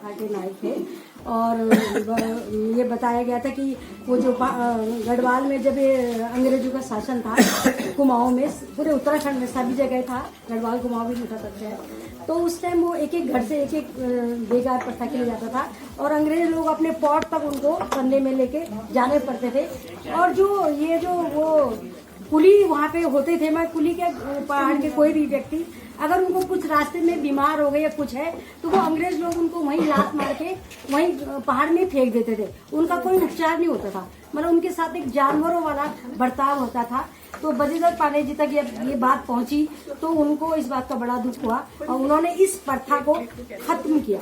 खा के नायक थे। और ये बताया गया था कि वो जो गढ़वाल में जब ये अंग्रेजों का शासन था, कुमाऊं में, पूरे उत्तराखंड में सभी जगह था, गढ़वाल कुमाऊं भी मीठा तथ्य है, तो उस टाइम वो एक एक घर से एक एक बेगार प्रथा के लिए जाता था और अंग्रेज लोग अपने पॉट तक उनको कंधे में लेके जाने पड़ते थे। और जो ये जो वो कुली वहाँ पे होते थे, मैं कुली के पहाड़ के कोई भी व्यक्ति अगर उनको कुछ रास्ते में बीमार हो गए या कुछ है तो वो अंग्रेज लोग उनको वहीं लात मार के वहीं पहाड़ में फेंक देते थे। उनका कोई उपचार नहीं होता था, मतलब उनके साथ एक जानवरों वाला बर्ताव होता था। तो बद्रीदत्त पांडे जी तक ये बात पहुंची तो उनको इस बात का बड़ा दुख हुआ और उन्होंने इस प्रथा को खत्म किया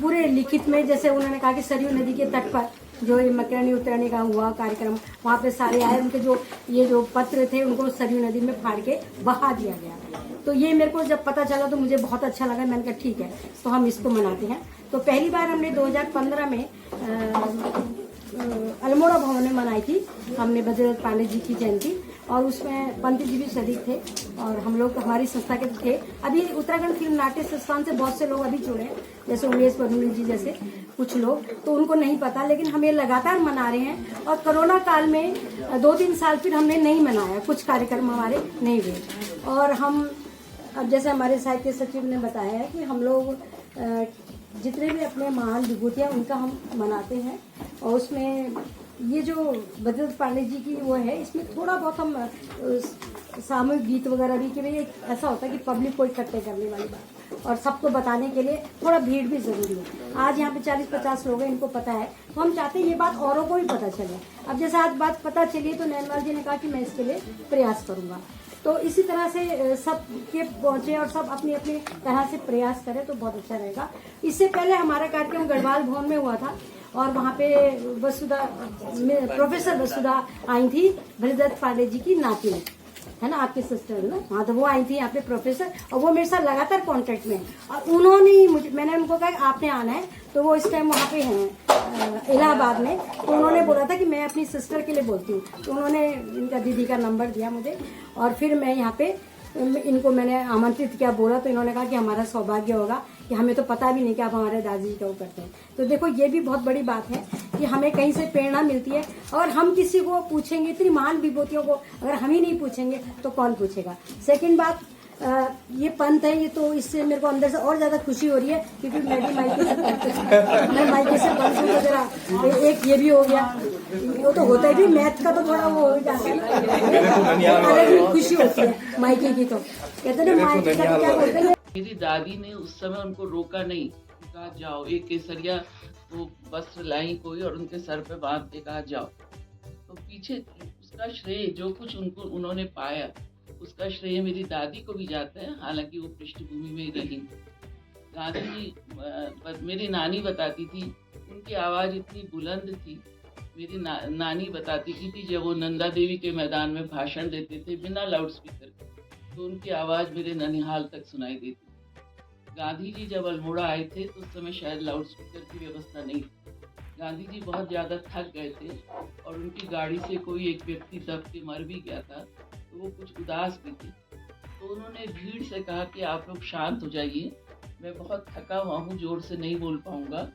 पूरे लिखित में। जैसे उन्होंने कहा कि सरयू नदी के तट पर जो ये मकरणी उतरणी का हुआ कार्यक्रम, वहाँ पे सारे आए, उनके जो ये जो पत्र थे उनको सरयू नदी में फाड़ के बहा दिया गया। तो ये मेरे को जब पता चला तो मुझे बहुत अच्छा लगा। मैंने कहा ठीक है, तो हम इसको मनाते हैं। तो पहली बार हमने 2015 में अल्मोड़ा भवन में मनाई थी हमने बद्रीदत्त पांडे जी की जयंती, और उसमें पंत जी भी शरीक थे और हम लोग हमारी संस्था के थे। अभी उत्तराखंड फिल्म नाट्य संस्थान से बहुत से लोग अभी जुड़े हैं, जैसे उमेश बडूनी जी जैसे कुछ लोग, तो उनको नहीं पता, लेकिन हम ये लगातार मना रहे हैं। और कोरोना काल में 2-3 साल फिर हमने नहीं मनाया, कुछ कार्यक्रम हमारे नहीं हुए। और हम अब जैसे हमारे साहित्य सचिव ने बताया है कि हम लोग जितने भी अपने महान विभूतियाँ उनका हम मनाते हैं, और उसमें ये जो बद्रीदत्त पांडे जी की वो है, इसमें थोड़ा बहुत हम सामूहिक गीत वगैरह भी, कि भाई ऐसा होता है कि पब्लिक को इकट्ठे करने वाली बात और सबको बताने के लिए थोड़ा भीड़ भी जरूरी है। आज यहाँ पे 40-50 लोग हैं, इनको पता है, तो हम चाहते हैं ये बात औरों को भी पता चले। अब जैसे आज बात पता चली तो नैनवाल जी ने कहा कि मैं इसके लिए प्रयास करूंगा, तो इसी तरह से सब के पहुंचे और सब अपनी अपनी तरह से प्रयास करें तो बहुत अच्छा रहेगा। इससे पहले हमारा कार्यक्रम गढ़वाल भवन में हुआ था और वहाँ पे वसुधा, प्रोफेसर वसुधा आई थी, बद्रीदत्त पांडे जी की नाती है ना, आपके सिस्टर ना, हाँ, तो वो आई थी यहाँ पे प्रोफेसर, और वो मेरे साथ लगातार कांटेक्ट में है। और उन्होंने मुझे, मैंने उनको कहा आपने आना है, तो वो इस टाइम वहाँ पे हैं इलाहाबाद में, तो उन्होंने बोला था कि मैं अपनी सिस्टर के लिए बोलती हूँ, तो उन्होंने इनका दीदी का नंबर दिया मुझे, और फिर मैं यहाँ पे इनको मैंने आमंत्रित किया, बोला, तो इन्होंने कहा कि हमारा सौभाग्य होगा कि हमें तो पता भी नहीं कि आप हमारे दादाजी क्या करते हैं। तो देखो ये भी बहुत बड़ी बात है कि हमें कहीं से प्रेरणा मिलती है, और हम किसी को पूछेंगे, इतनी महान विभूतियों को अगर हम ही नहीं पूछेंगे तो कौन पूछेगा। सेकंड बात, ये पंथ है, ये तो इससे मेरे को अंदर से और ज्यादा खुशी हो रही है, क्योंकि मैं भी मायके से मैं मायके से पंथ हूँ, तो जरा एक ये भी हो गया, वो तो होता है भी, मैथ का तो थोड़ा वो हो जाता है, अलग ही खुशी होती है मायके की। तो कहते हैं मायके का क्या बोलते हैं। मेरी दादी ने उस समय उनको रोका नहीं, कहा जाओ, एक केसरिया वो वस्त्र लाई कोई और उनके सर पे बांध के कहा जाओ। तो पीछे उसका श्रेय जो कुछ उनको उन्होंने पाया, उसका श्रेय मेरी दादी को भी जाता है, हालांकि वो पृष्ठभूमि में ही रही। गांधी जी, मेरी नानी बताती थी, उनकी आवाज़ इतनी बुलंद थी। मेरी नानी बताती थी जब वो नंदा देवी के मैदान में भाषण देते थे बिना लाउड स्पीकर, तो उनकी आवाज़ मेरे ननिहाल तक सुनाई देती। गांधी जी जब अल्मोड़ा आए थे तो उस समय शायद लाउड स्पीकर की व्यवस्था नहीं थी। गांधी जी बहुत ज़्यादा थक गए थे और उनकी गाड़ी से कोई एक व्यक्ति दब के मर भी गया था, तो वो कुछ उदास भी थे। तो उन्होंने भीड़ से कहा कि आप लोग शांत हो जाइए, मैं बहुत थका हुआ हूँ, जोर से नहीं बोल पाऊँगा,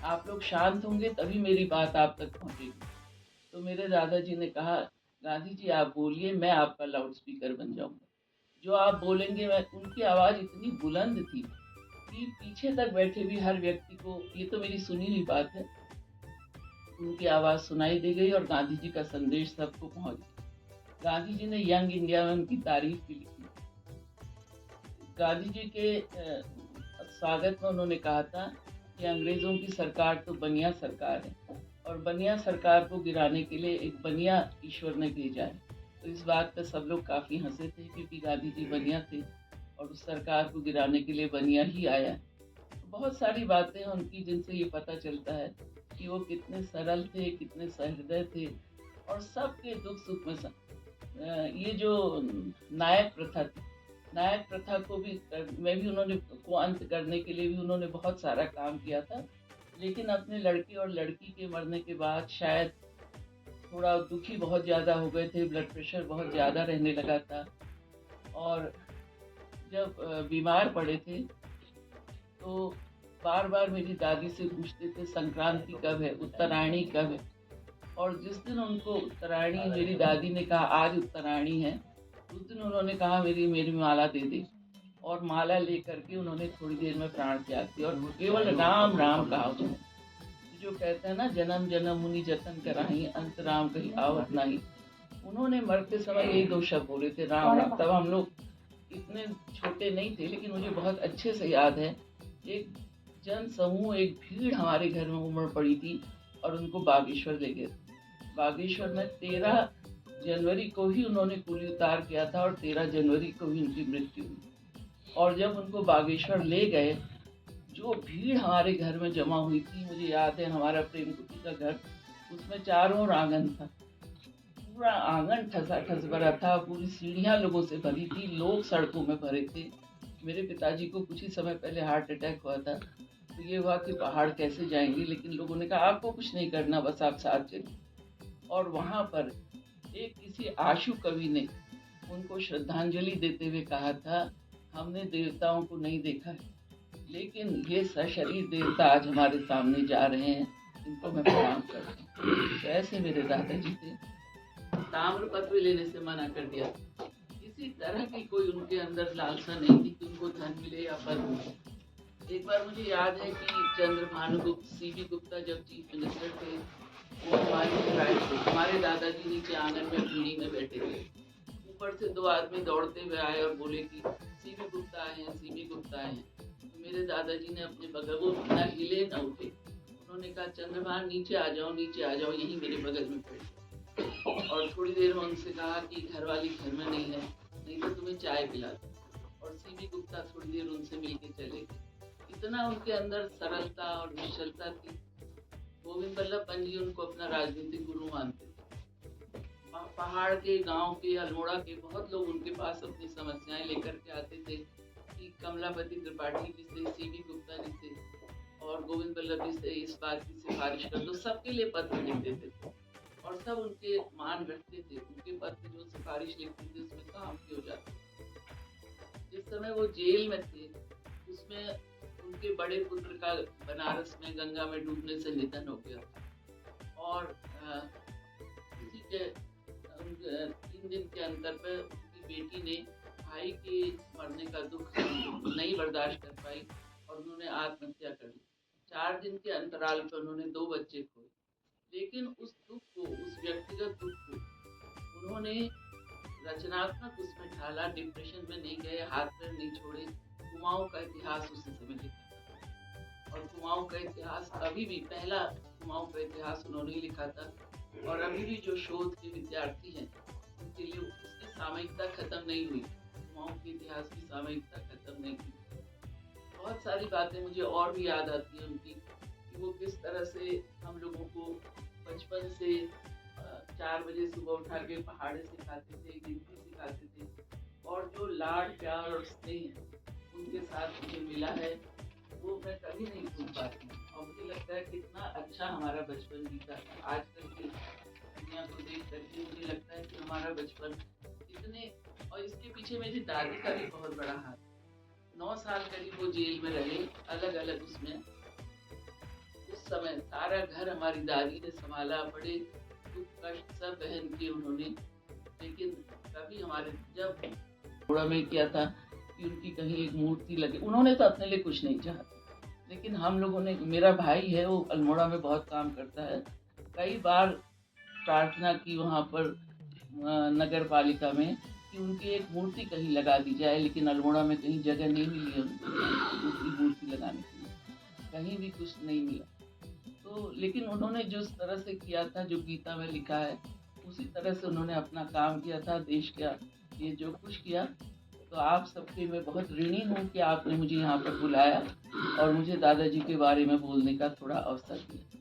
आप लोग शांत होंगे तभी मेरी बात आप तक पहुँचेगी। तो मेरे दादाजी ने कहा, गांधी जी आप बोलिए, मैं आपका लाउड स्पीकर बन जाऊँगा, जो आप बोलेंगे मैं। उनकी आवाज़ इतनी बुलंद थी कि पीछे तक बैठे भी हर व्यक्ति को, ये तो मेरी सुनी हुई बात है, उनकी आवाज़ सुनाई दे गई और गांधी जी का संदेश सबको पहुंच गया। गांधी जी ने यंग इंडिया में उनकी तारीफ भी लिखी। गांधी जी के स्वागत में उन्होंने कहा था कि अंग्रेज़ों की सरकार तो बनिया सरकार है, और बनिया सरकार को गिराने के लिए एक बनिया ईश्वर ने भेजा है। तो इस बात पर सब लोग काफ़ी हंसे थे, क्योंकि गांधी जी बनिया थे और उस सरकार को गिराने के लिए बनिया ही आया। तो बहुत सारी बातें हैं उनकी जिनसे ये पता चलता है कि वो कितने सरल थे, कितने सहृदय थे, और सबके दुख सुख में ये जो नायक प्रथा थी, नायक प्रथा को भी उन्होंने को अंत करने के लिए भी उन्होंने बहुत सारा काम किया था। लेकिन अपने लड़के और लड़की के मरने के बाद शायद थोड़ा दुखी बहुत ज़्यादा हो गए थे, ब्लड प्रेशर बहुत ज़्यादा रहने लगा था, और जब बीमार पड़े थे तो बार बार मेरी दादी से पूछते थे संक्रांति कब है, उत्तरायणी कब है। और जिस दिन उनको उत्तरायणी, मेरी दादी ने कहा आज उत्तरायणी है, उस दिन उन्होंने कहा मेरी मेरी माला दे दे। और माला लेकर के उन्होंने थोड़ी देर में प्राण त्याग दिया और केवल राम राम कहा उन्होंने। जो कहते हैं ना, जन्म जन्म मुनि जतन कराही, अंत राम कहीं आवत नहीं। उन्होंने मरते समय यही दो शब्द बोले थे, राम राम। तब हम लोग इतने छोटे नहीं थे, लेकिन मुझे बहुत अच्छे से याद है, एक जन समूह, एक भीड़ हमारे घर में उमड़ पड़ी थी और उनको बागेश्वर ले गए। बागेश्वर में 13 जनवरी को ही उन्होंने कुली उतार किया था और 13 जनवरी को ही उनकी मृत्यु हुई। और जब उनको बागेश्वर ले गए, जो भीड़ हमारे घर में जमा हुई थी, मुझे याद है हमारा प्रेम कुटी का घर, उसमें चारों ओर आंगन था, पूरा आंगन ठसाठस भरा था, पूरी सीढ़ियाँ लोगों से भरी थी, लोग सड़कों में भरे थे। मेरे पिताजी को कुछ ही समय पहले हार्ट अटैक हुआ था, तो ये हुआ कि पहाड़ कैसे जाएंगे, लेकिन लोगों ने कहा आपको कुछ नहीं करना, बस आप साथ चलिए। और वहाँ पर एक किसी आशु कवि ने उनको श्रद्धांजलि देते हुए कहा था, हमने देवताओं को नहीं देखा है, लेकिन ये सशरीर देवता आज हमारे सामने जा रहे हैं, इनको मैं प्रणाम करता हूँ। तो ऐसे मेरे दादाजी थे। ताम्र पत्र लेने से मना कर दिया। किसी तरह की कोई उनके अंदर लालसा नहीं थी कि उनको धन मिले या पद मिले। एक बार मुझे याद है कि चंद्रभानु गुप्त, सीबी गुप्ता जब चीफ मिनिस्टर थे, वो हमारे दादाजी नीचे आंगन में पीढ़ी में बैठे थे। ऊपर से 2 आदमी दौड़ते हुए आए और बोले कि सीबी गुप्ता आए हैं, सीबी गुप्ता आए हैं। तो मेरे दादाजी ने अपने बगल, वो बिना हिले न उठे, उन्होंने कहा चंद्रभान नीचे आ जाओ, नीचे आ जाओ, यहीं मेरे बगल में बैठो। और थोड़ी देर में उनसे कहा कि घरवाली घर में नहीं है, नहीं तो तुम्हें चाय पिला दो। और सीबी गुप्ता थोड़ी देर उनसे मिलके चले गए। इतना उनके अंदर सरलता और निश्चलता थी। गोविंद बल्लभ पंत जी उनको अपना राजनीतिक गुरु मानते थे। पहाड़ के, गांव के, अल्मोड़ा के बहुत लोग उनके पास अपनी समस्याएं लेकर के आते थे कि कमलापति त्रिपाठी जी से, सीबी गुप्ता जी से और गोविंद बल्लभ जी से इस बात की सिफारिश कर दो। सबके लिए पत्र लिखते थे और सब उनके मान रखते थे। उनके पत्र जो सिफारिश लिखते थे उसमें काम भी हो जाते। जिस समय वो जेल में थे, उसमें उनके बड़े पुत्र का बनारस में गंगा में डूबने से निधन हो गया। और इसी के 3 दिन के अंतर पर उनकी बेटी ने भाई के मरने का दुख नहीं बर्दाश्त कर पाई और उन्होंने आत्महत्या कर ली। 4 दिन के अंतराल पर उन्होंने 2 बच्चे खोए। लेकिन उस दुख को, उस व्यक्तिगत दुख को उन्होंने रचनात्मक उसमें ढाला। डिप्रेशन में नहीं गए, हाथ पैर नहीं छोड़े। कुमाऊं का इतिहास उसी समय लिखा और कुमाऊं का इतिहास अभी भी, पहला कुमाऊं का इतिहास उन्होंने लिखा था। और अभी भी जो शोध के विद्यार्थी हैं उनके लिए उसकी सामयिकता खत्म नहीं हुई, कुमाऊं के इतिहास की सामयिकता खत्म नहीं हुई। बहुत सारी बातें मुझे और भी याद आती हैं उनकी, कि वो किस तरह से हम लोगों को बचपन से 4 बजे सुबह उठा के पहाड़े सिखाते थे, गिनती सिखाते थे। और जो लाड प्यार और स्नेह उनके साथ मुझे मिला है, वो मैं कभी नहीं भूल पाती। और मुझे लगता है कितना अच्छा हमारा बचपन बीता था। आजकल की दुनिया को देख करके मुझे लगता है कि हमारा बचपन इतने, और इसके पीछे मेरी दादी का भी बहुत बड़ा हाथ। 9 साल करीब वो जेल में रहे, अलग अलग उसमें। उस समय सारा घर हमारी दादी ने संभाला, बड़े दुख कष्ट सब बहन किए उन्होंने। लेकिन कभी हमारे, जब थोड़ा में किया था कि उनकी कहीं एक मूर्ति लगे, उन्होंने तो अपने लिए कुछ नहीं चाहा, लेकिन हम लोगों ने, मेरा भाई है वो अल्मोड़ा में बहुत काम करता है, कई बार प्रार्थना की वहाँ पर नगर पालिका में कि उनकी एक मूर्ति कहीं लगा दी जाए, लेकिन अल्मोड़ा में कहीं जगह नहीं मिली है उनको दूसरी मूर्ति लगाने के लिए, कहीं भी कुछ नहीं मिला। तो लेकिन उन्होंने जिस तरह से किया था, जो गीता में लिखा है, उसी तरह से उन्होंने अपना काम किया था, देश का ये जो कुछ किया। तो आप सबके मैं बहुत ऋणी हूँ कि आपने मुझे यहाँ पर बुलाया और मुझे दादाजी के बारे में बोलने का थोड़ा अवसर दिया।